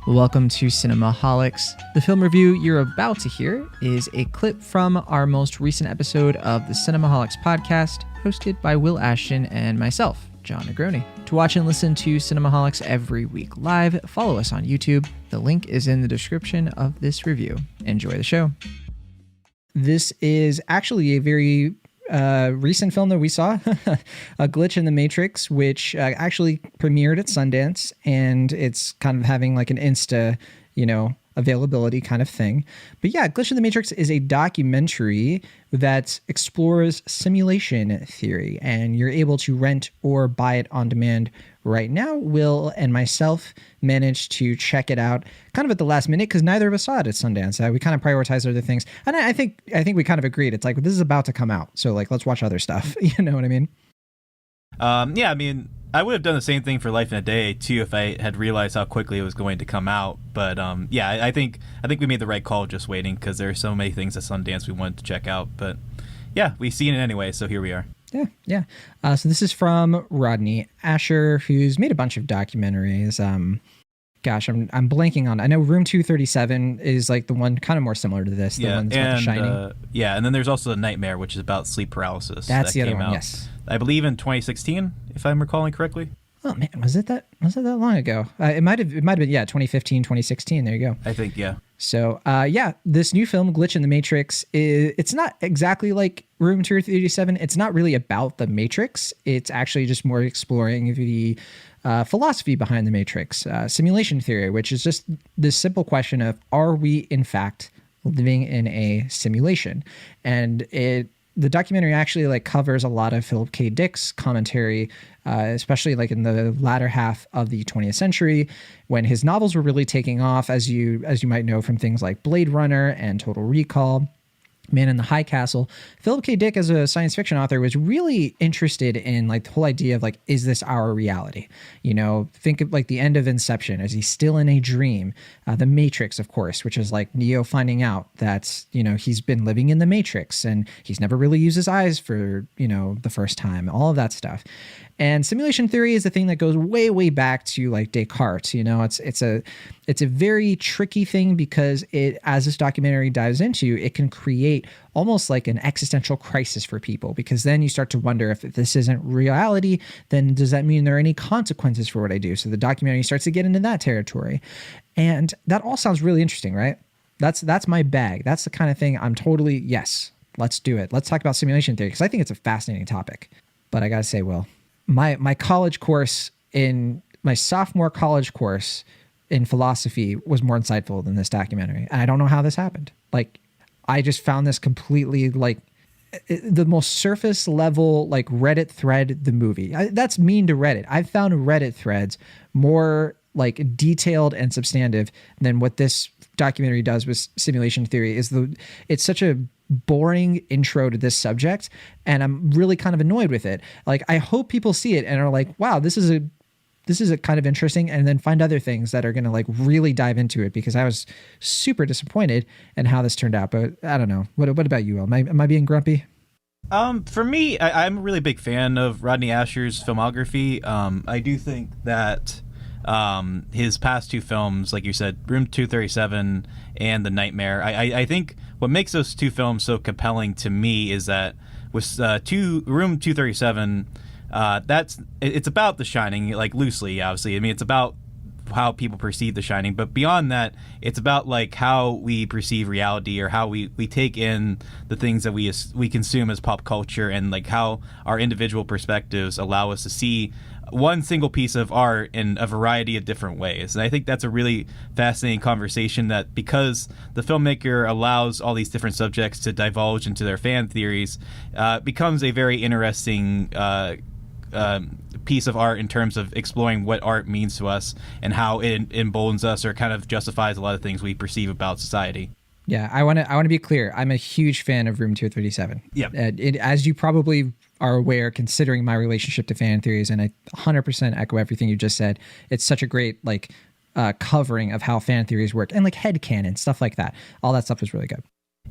Welcome to Cinemaholics. The film review you're about to hear is a clip from our most recent episode of the Cinemaholics podcast, hosted by Will Ashton and myself, Jon Negroni. To watch and listen to Cinemaholics every week live, follow us on YouTube. The link is in the description of this review. Enjoy the show. This is actually a very recent film that we saw, A Glitch in the Matrix, which actually premiered at Sundance, and it's kind of having like an Insta, availability kind of thing. But yeah, Glitch in the Matrix is a documentary that explores simulation theory, and you're able to rent or buy it on demand right now. Will and myself managed to check it out kind of at the last minute because neither of us saw it at Sundance. We kind of prioritized other things, and I think we kind of agreed. It's like, this is about to come out, so like, let's watch other stuff. You know what I mean? Yeah, I mean, I would have done the same thing for Life in a Day too if I had realized how quickly it was going to come out. But yeah, I think we made the right call just waiting because there are so many things at Sundance we wanted to check out. But yeah, we've seen it anyway, so here we are. Yeah. So this is from Rodney Ascher, who's made a bunch of documentaries. I'm blanking on. I know Room 237 is like the one kind of more similar to this. The one that's about The Shining. And then there's also The Nightmare, which is about sleep paralysis. That's the other came one. out, Yes, I believe in 2016, if I'm recalling correctly. Oh man, was it that long ago? It might have been 2015, 2016. There you go. I think So this new film, Glitch in the Matrix, it's not exactly like Room 237. It's not really about the Matrix. It's actually just more exploring the philosophy behind the Matrix, simulation theory, which is just this simple question of, are we in fact living in a simulation? And the documentary actually like covers a lot of Philip K. Dick's commentary, especially like in the latter half of the 20th century, when his novels were really taking off, as you might know from things like Blade Runner and Total Recall, Man in the High Castle. Philip K. Dick, as a science fiction author, was really interested in like the whole idea of like, is this our reality? Think of like the end of Inception. Is he still in a dream? The Matrix, of course, which is like Neo finding out that, he's been living in the Matrix and he's never really used his eyes for, the first time, all of that stuff. And simulation theory is the thing that goes way, way back to like Descartes. It's a very tricky thing because as this documentary dives into, it can create almost like an existential crisis for people, because then you start to wonder, if this isn't reality, then does that mean there are any consequences for what I do? So the documentary starts to get into that territory. And that all sounds really interesting, right? That's my bag. That's the kind of thing I'm totally, yes, let's do it. Let's talk about simulation theory, because I think it's a fascinating topic. But I got to say, Will, my college course my sophomore college course in philosophy was more insightful than this documentary. And I don't know how this happened. Like, I just found this completely like the most surface level, like Reddit thread, the movie. That's mean to Reddit. I've found Reddit threads more like detailed and substantive than what this documentary does with simulation theory. It's such a boring intro to this subject, and I'm really kind of annoyed with it. Like, I hope people see it and are like, wow, this is a kind of interesting, and then find other things that are going to like really dive into it, because I was super disappointed in how this turned out. But I don't know. What about you, Will? Am I being grumpy? For me, I'm a really big fan of Rodney Ascher's filmography. I do think that his past two films, like you said, Room 237 and The Nightmare, I think what makes those two films so compelling to me is that with Room 237, it's about The Shining, like loosely, obviously. I mean, it's about how people perceive The Shining, but beyond that, it's about like how we perceive reality, or how we take in the things that we consume as pop culture, and like how our individual perspectives allow us to see one single piece of art in a variety of different ways. And I think that's a really fascinating conversation, that because the filmmaker allows all these different subjects to divulge into their fan theories, becomes a very interesting piece of art in terms of exploring what art means to us and how it emboldens us, or kind of justifies a lot of things we perceive about society. Yeah, I want to be clear. I'm a huge fan of Room 237. Yeah. As you probably are aware, considering my relationship to fan theories, and I 100% echo everything you just said. It's such a great covering of how fan theories work, and like headcanon, stuff like that. All that stuff is really good.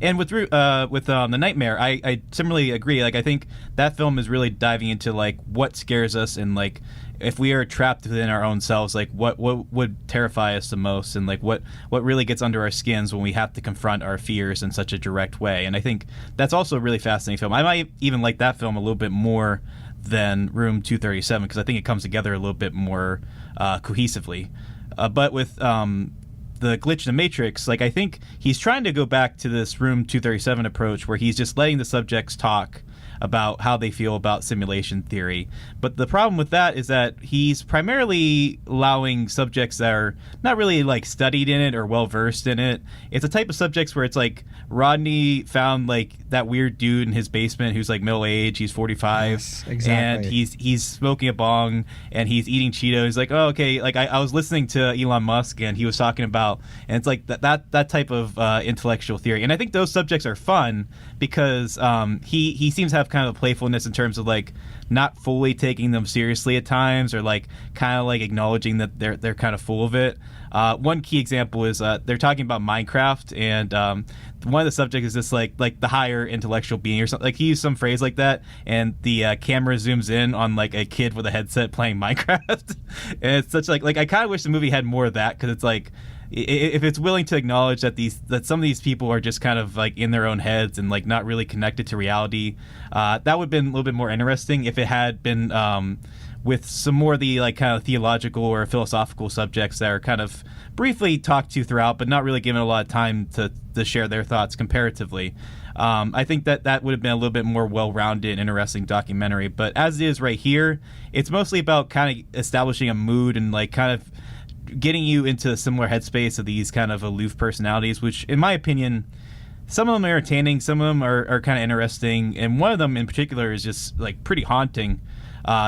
And with The Nightmare, I similarly agree. Like, I think that film is really diving into like what scares us, and like if we are trapped within our own selves, like what would terrify us the most, and like what really gets under our skins when we have to confront our fears in such a direct way. And I think that's also a really fascinating film. I might even like that film a little bit more than Room 237 because I think it comes together a little bit more cohesively. But with the glitch in the Matrix, like I think he's trying to go back to this Room 237 approach where he's just letting the subjects talk about how they feel about simulation theory. But the problem with that is that he's primarily allowing subjects that are not really like studied in it or well versed in it. It's a type of subjects where it's like Rodney found like that weird dude in his basement who's like middle aged, he's 45, yes, exactly. and he's smoking a bong and he's eating Cheetos. Like, oh, okay, like I was listening to Elon Musk and he was talking about, and it's like that type of intellectual theory. And I think those subjects are fun because he seems to have kind of a playfulness in terms of like not fully taking them seriously at times, or like kind of like acknowledging that they're kind of full of it. One key example is they're talking about Minecraft, and one of the subjects is this like the higher intellectual being or something. Like he used some phrase like that, and the camera zooms in on like a kid with a headset playing Minecraft, and it's such like I kind of wish the movie had more of that, because it's like, if it's willing to acknowledge that some of these people are just kind of like in their own heads and like not really connected to reality, that would have been a little bit more interesting if it had been with some more of the like kind of theological or philosophical subjects that are kind of briefly talked to throughout, but not really given a lot of time to share their thoughts comparatively. I think that would have been a little bit more well-rounded and interesting documentary. But as it is right here, it's mostly about kind of establishing a mood and like kind of getting you into a similar headspace of these kind of aloof personalities, which in my opinion, some of them are entertaining, some of them are kind of interesting, and one of them in particular is just like pretty haunting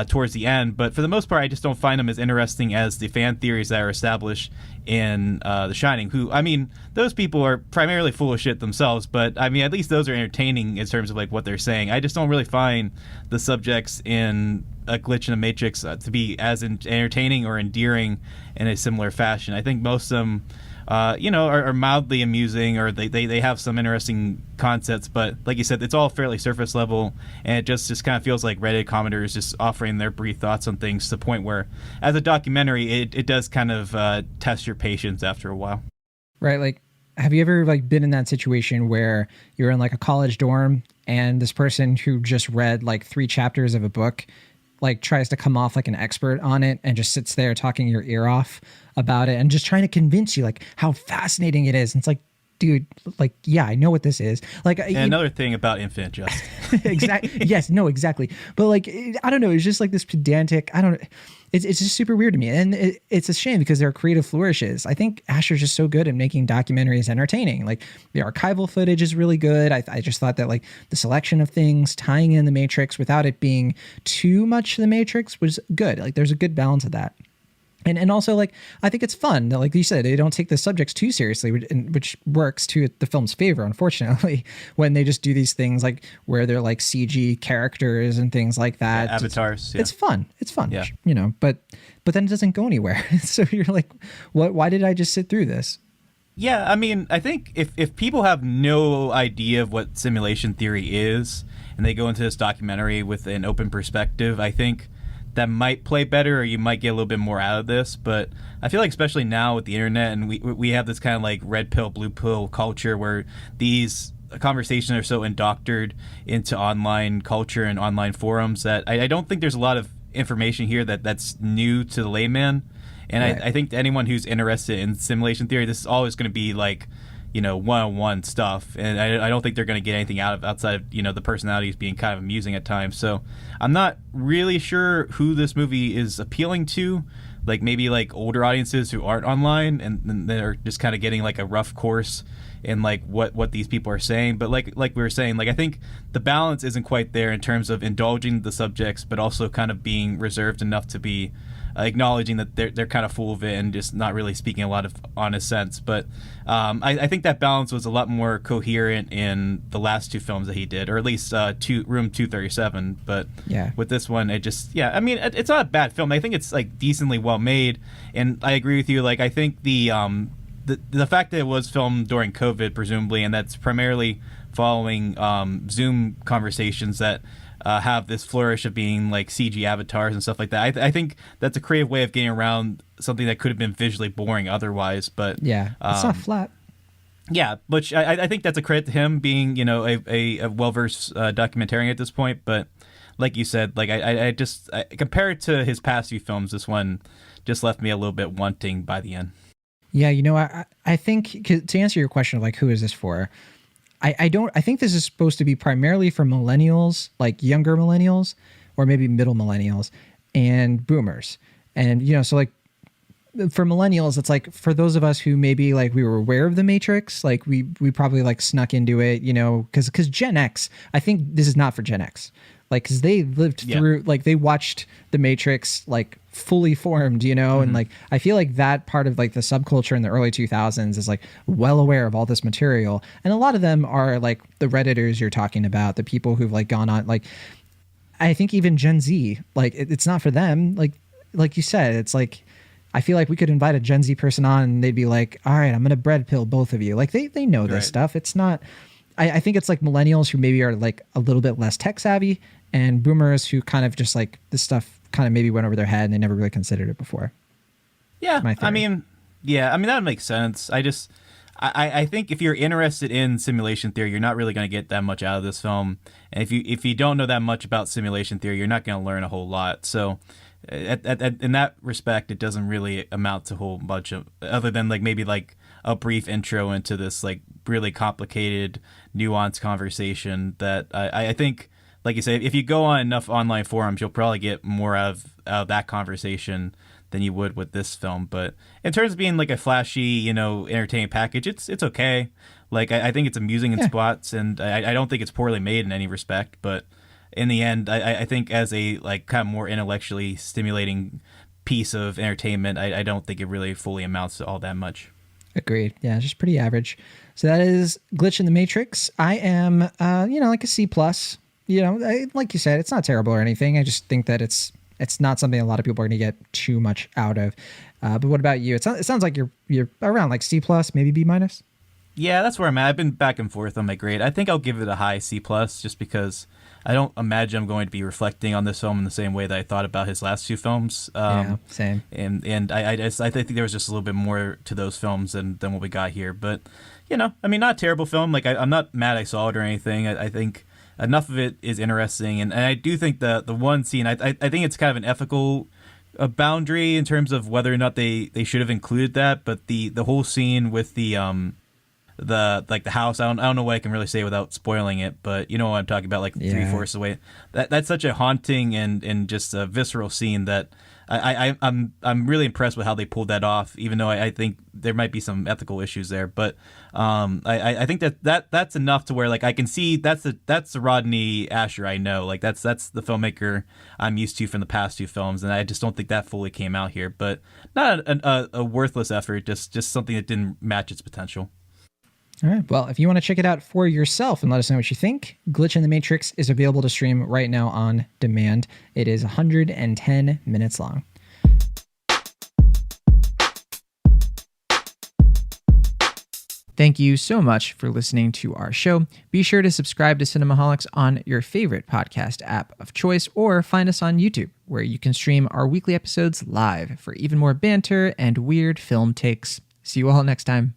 towards the end. But for the most part, I just don't find them as interesting as the fan theories that are established in The Shining, who, I mean, those people are primarily full of shit themselves, but I mean, at least those are entertaining in terms of like what they're saying. I just don't really find the subjects in A Glitch in the Matrix to be as entertaining or endearing in a similar fashion. I think most of them are mildly amusing, or they have some interesting concepts, but like you said, it's all fairly surface level, and it just kind of feels like Reddit commenters just offering their brief thoughts on things, to the point where as a documentary it does kind of test your patience after a while. Right, like have you ever like been in that situation where you're in like a college dorm and this person who just read like 3 chapters of a book like tries to come off like an expert on it and just sits there talking your ear off about it and just trying to convince you like how fascinating it is? And it's like, dude, like, yeah, I know what this is. Like, and another thing about Infinite Jest. Exactly. Yes, no, exactly. But like, I don't know. It's just like this pedantic, it's just super weird to me. And it's a shame because there are creative flourishes. I think Asher's just so good at making documentaries entertaining. Like the archival footage is really good. I just thought that like the selection of things tying in the Matrix without it being too much the Matrix was good. Like there's a good balance of that. And also, like, I think it's fun that, like you said, they don't take the subjects too seriously, which works to the film's favor, unfortunately, when they just do these things like where they're like CG characters and things like that. Yeah, avatars. It's fun. It's fun, yeah. But then it doesn't go anywhere. So you're like, what? Why did I just sit through this? Yeah, I mean, I think if people have no idea of what simulation theory is and they go into this documentary with an open perspective, I think that might play better, or you might get a little bit more out of this. But I feel like especially now with the internet, and we have this kind of like red pill, blue pill culture where these conversations are so indoctored into online culture and online forums that I don't think there's a lot of information here that's new to the layman. And right. I think to anyone who's interested in simulation theory, this is always going to be like, one-on-one stuff, and I don't think they're going to get anything outside of the personalities being kind of amusing at times. So I'm not really sure who this movie is appealing to, like maybe like older audiences who aren't online and they're just kind of getting like a rough course in like what these people are saying. But like we were saying, like I think the balance isn't quite there in terms of indulging the subjects, but also kind of being reserved enough to be acknowledging that they're kind of full of it and just not really speaking a lot of honest sense. But I think that balance was a lot more coherent in the last 2 films that he did, or at least Room 237. But yeah, with this one, it just, I mean, it's not a bad film. I think it's like decently well made, and I agree with you. Like I think the the fact that it was filmed during COVID, presumably, and that's primarily following Zoom conversations that have this flourish of being like CG avatars and stuff like that. I think that's a creative way of getting around something that could have been visually boring otherwise. But Yeah, it's not flat. yeah, which I think that's a credit to him being, you know, a well-versed documentarian at this point. But like you said, like I just compared to his past few films, this one just left me a little bit wanting by the end. Yeah, you know, I think to answer your question of like who is this for, I think this is supposed to be primarily for millennials, like younger millennials, or maybe middle millennials and boomers. And you know, so like for millennials, it's like for those of us who maybe like we were aware of the Matrix, like we probably like snuck into it, you know, because Gen X, I think this is not for Gen X. Like, because they lived through, like, they watched The Matrix, like, fully formed, you know? And, like, I feel like that part of, like, the subculture in the early 2000s is, like, well aware of all this material. And a lot of them are, like, the Redditors you're talking about, the people who've, like, gone on, like, I think even Gen Z, like, it's not for them. Like you said, it's, like, I feel like we could invite a Gen Z person on and they'd be like, all right, I'm going to bread pill both of you. Like, they know this stuff. It's not... I think it's like millennials who maybe are like a little bit less tech savvy, and boomers who kind of just like this stuff kind of maybe went over their head and they never really considered it before. Yeah, I mean, that makes sense. I think if you're interested in simulation theory, you're not really going to get that much out of this film. And if you don't know that much about simulation theory, you're not going to learn a whole lot. So in that respect, it doesn't really amount to a whole bunch of, other than like maybe like a brief intro into this like really complicated, nuanced conversation that I think, like you say, if you go on enough online forums, you'll probably get more out of that conversation than you would with this film. But in terms of being like a flashy, you know, entertaining package, it's okay. Like I think it's amusing in spots, and I don't think it's poorly made in any respect. But in the end, I think as a like kind of more intellectually stimulating piece of entertainment, I don't think it really fully amounts to all that much. Agreed. Yeah, it's just pretty average. So that is Glitch in the Matrix. I am, like a C plus. You know, like you said, it's not terrible or anything. I just think that it's not something a lot of people are going to get too much out of. But what about you? It sounds like you're around like C plus, maybe B minus. Yeah, that's where I'm at. I've been back and forth on my grade. I think I'll give it a high C plus, just because I don't imagine I'm going to be reflecting on this film in the same way that I thought about his last few films. Yeah, same. And I think there was just a little bit more to those films than what we got here. But, you know, I mean, not a terrible film. Like, I'm not mad I saw it or anything. I think enough of it is interesting. And I do think the one scene, I think it's kind of an ethical boundary in terms of whether or not they should have included that. But the whole scene with the house, I don't know what I can really say without spoiling it, but you know what I'm talking about, like 3/4 away. That's such a haunting and just a visceral scene that I'm really impressed with how they pulled that off, even though I think there might be some ethical issues there. But I think that's enough to where like I can see that's the Rodney Ascher I know. Like that's the filmmaker I'm used to from the past two films, and I just don't think that fully came out here. But not a worthless effort, just something that didn't match its potential. All right. Well, if you want to check it out for yourself and let us know what you think, Glitch in the Matrix is available to stream right now on demand. It is 110 minutes long. Thank you so much for listening to our show. Be sure to subscribe to Cinemaholics on your favorite podcast app of choice, or find us on YouTube, where you can stream our weekly episodes live for even more banter and weird film takes. See you all next time.